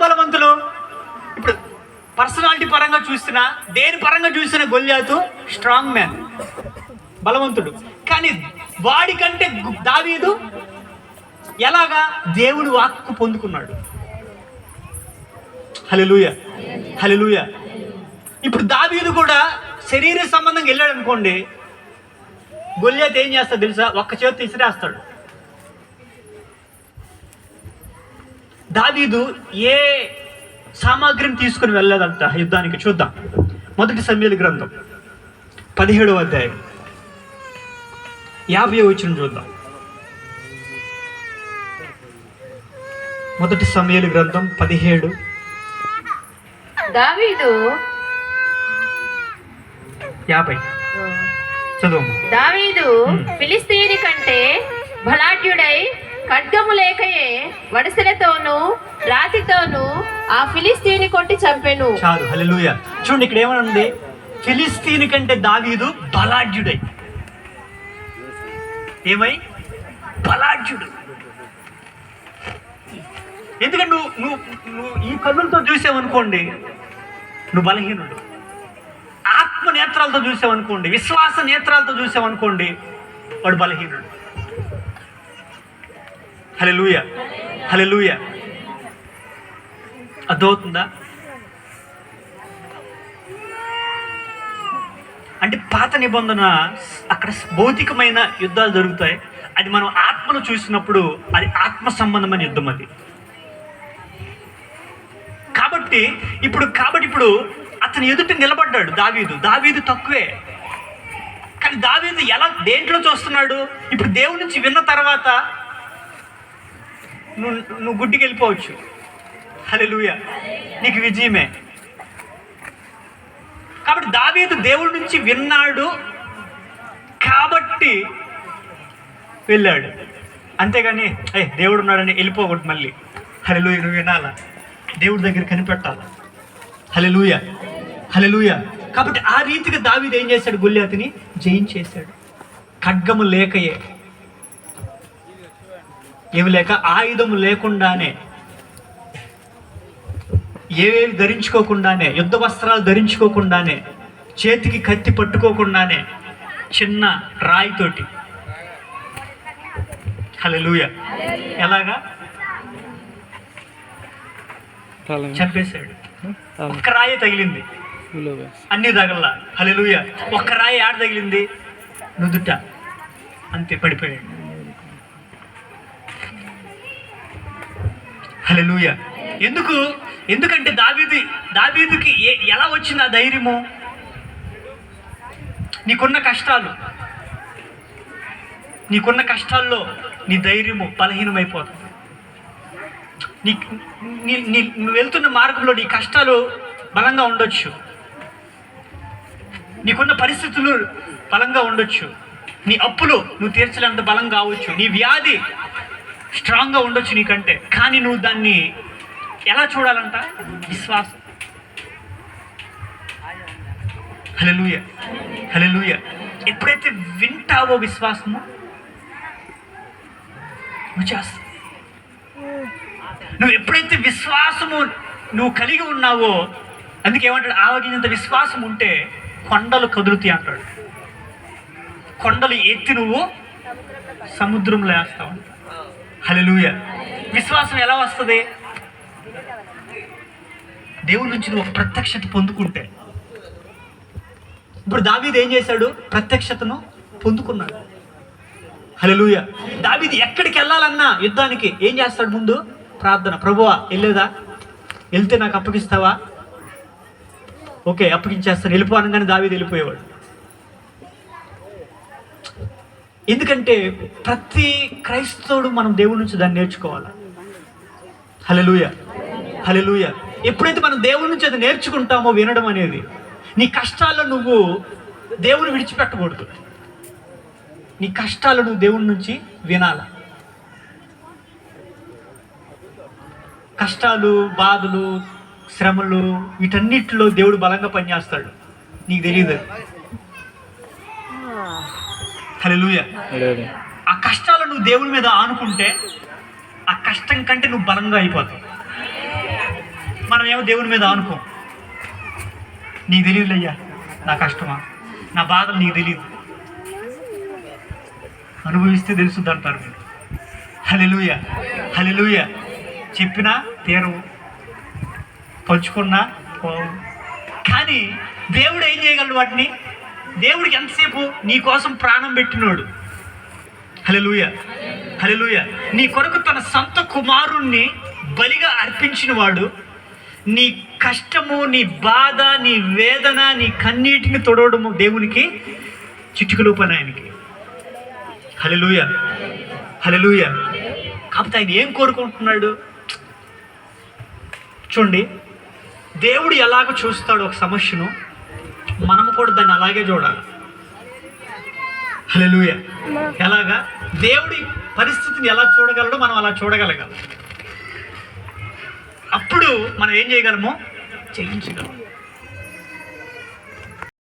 బలవంతులు. ఇప్పుడు పర్సనాలిటీ పరంగా చూసినా, దేని పరంగా చూసినా గొల్యాతు స్ట్రాంగ్ మ్యాన్, బలవంతుడు. కానీ వాడికంటే దావీదు ఎలాగా దేవుడు వాక్కు పొందుకున్నాడు. హల్లెలూయా, హల్లెలూయా. ఇప్పుడు దావీదు కూడా శరీర సంబంధంగా వెళ్ళాడు అనుకోండి, గొల్యాతు ఏం చేస్తాడు తెలుసా? ఒక్క చేతి తీసిరేస్తాడు. దావీదు ఏ సామాగ్రిని తీసుకుని వెళ్ళలేదంట యుద్ధానికి. చూద్దాం, 1 సమూయేలు గ్రంథం 17వ అధ్యాయం 50వ వచనం చూద్దాం. 1 సమూయేలు గ్రంథం 17. దావీదు 50 చదువు. దావీదు ఫిలిస్తీని కంటే బలాఢ్యుడై ఖడ్గము లేకయే వడసెలతోనూ రాతితోనూ ఆ ఫిలిస్తీని కొట్టి చంపెను. చాలు, హల్లెలూయా. చూడండి, ఇక్కడ ఏమనుంది? ఫిలిస్తీని కంటే దావీదు బలాఢ్యుడై. ఏమై? బలాఢ్యుడు. ఎందుకంటే నువ్వు ఈ కన్నులతో చూసావనుకోండి, నువ్వు బలహీనుడు. ఆత్మ నేత్రాలతో చూసావనుకోండి, విశ్వాస నేత్రాలతో చూసావనుకోండి, వాడు బలహీనుడు. హల్లెలూయా, హల్లెలూయా. అర్థమవుతుందా? అంటే పాత నిబంధన అక్కడ భౌతికమైన యుద్ధాలు జరుగుతాయి. అది మనం ఆత్మను చూసినప్పుడు అది ఆత్మ సంబంధమైన యుద్ధం. అది కాబట్టి ఇప్పుడు అతను ఎదుట నిలబడ్డాడు దావీదు తక్కువే. కానీ దావీదు ఎలా దేంట్లో చూస్తున్నాడు? ఇప్పుడు దేవుడి నుంచి విన్న తర్వాత నువ్వు గుడ్డికి వెళ్ళిపోవచ్చు. హల్లెలూయా, నీకు విజయమే. కాబట్టి దావీదు దేవుడి నుంచి విన్నాడు కాబట్టి వెళ్ళాడు, అంతేగాని దేవుడు ఉన్నాడని వెళ్ళిపోకూడదు మళ్ళీ. హల్లెలూయా, నువ్వు వినాలా, దేవుడి దగ్గర కనిపెట్టాలి. హల్లెలూయా, హల్లెలూయా. కాబట్టి ఆ రీతిగా దావీదు ఏం చేశాడు? గొల్యాతుని జయించేశాడు. ఖడ్గము లేకయే, ఏమి లేక, ఆయుధము లేకుండానే, ఏవేవి ధరించుకోకుండానే, యుద్ధ వస్త్రాలు ధరించుకోకుండానే, చేతికి కత్తి పట్టుకోకుండానే, చిన్న రాయితోటి. హల్లెలూయా. ఎలాగా చంపేశాడు. ఒక్క రాయి తగిలింది, అన్ని తగల్లా. హల్లెలూయా. ఒక్క రాయి ఆడ తగిలింది, నుదుట, అంతే, పడిపోయాడు. హల్లెలూయా. ఎందుకంటే దావీదుకి ఎలా వచ్చింది ఆ ధైర్యము? నీకున్న కష్టాల్లో నీ ధైర్యము బలహీనమైపోతుంది. నువ్వు వెళ్తున్న మార్గంలో నీ కష్టాలు బలంగా ఉండొచ్చు, నీకున్న పరిస్థితులు బలంగా ఉండొచ్చు, నీ అప్పులు నువ్వు తీర్చలేంత బలం కావచ్చు, నీ వ్యాధి స్ట్రాంగ్గా ఉండొచ్చు నీకంటే. కానీ నువ్వు దాన్ని ఎలా చూడాలంట? విశ్వాసం. హల్లెలూయా, హల్లెలూయా. ఎప్పుడైతే వింటావో విశ్వాసము నువ్వు చేస్తావు. నువ్వు ఎప్పుడైతే విశ్వాసము నువ్వు కలిగి ఉన్నావో, అందుకేమంటాడు? ఆవగింజంత విశ్వాసం ఉంటే కొండలు కదులుతాయి అంటాడు. కొండలు ఎత్తి నువ్వు సముద్రంలో వేస్తావు. హల్లెలూయా. విశ్వాసం ఎలా వస్తుంది? దేవుడి నుంచి నువ్వు ప్రత్యక్షత పొందుకుంటే. ఇప్పుడు దావీదు ఏం చేశాడు? ప్రత్యక్షతను పొందుకున్నాడు. హల్లెలూయా. దావీదు ఎక్కడికి వెళ్ళాలన్నా యుద్ధానికి ఏం చేస్తాడు? ముందు ప్రార్థన. ప్రభువా, వెళ్తే నాకు అప్పగిస్తావా? ఓకే, అప్పగించేస్తాను, వెళ్ళిపో అనగానే దావీదు వెళ్ళిపోయేవాడు. ఎందుకంటే ప్రతి క్రైస్తవుడు మనం దేవుడి నుంచి దాన్ని నేర్చుకోవాలి. హల్లెలూయా, హల్లెలూయా. ఎప్పుడైతే మనం దేవుడి నుంచి అది నేర్చుకుంటామో, వినడం అనేది, నీ కష్టాల్లో నువ్వు దేవుని విడిచిపెట్టకూడదు. నీ కష్టాలు నువ్వు దేవుడి నుంచి వినాల. కష్టాలు, బాధలు, శ్రమలు, వీటన్నిటిలో దేవుడు బలంగా పనిచేస్తాడు. నీకు తెలియదు. హల్లెలూయా. ఆ కష్టాలు నువ్వు దేవుడి మీద ఆనుకుంటే ఆ కష్టం కంటే నువ్వు బలంగా అయిపోతావు. ఏమో దేవుని మీద ఆనుకోం. నీకు తెలియదులయ్యా నా కష్టమా, నా బాధలు నీకు తెలియదు, అనుభవిస్తే తెలుసుద్ది అంటారు మీరు. హల్లెలూయా, హల్లెలూయా. చెప్పినా తీరవు, పంచుకున్నా పోవు. కానీ దేవుడు ఏం చేయగలడు వాటిని? దేవుడికి ఎంతసేపు నీ కోసం ప్రాణం పెట్టినోడు. హల్లెలూయా, హల్లెలూయా. నీ కొరకు తన సొంత కుమారుణ్ణి బలిగా అర్పించిన వాడు నీ కష్టము, నీ బాధ, నీ వేదన, నీ కన్నీటిని తొడవడము దేవునికి చిటికలు పని ఆయనకి. హల్లెలూయా, హల్లెలూయా. కాకపోతే ఆయన ఏం కోరుకుంటున్నాడు చూడండి. దేవుడు ఎలాగ చూస్తాడు ఒక సమస్యను, మనము కూడా దాన్ని అలాగే చూడాలి. హల్లెలూయా. ఎలాగా? దేవుడి పరిస్థితిని ఎలా చూడగలడో మనం అలా చూడగలగాలి. అప్పుడు మనం ఏం చేయగలమో చేయించగలం.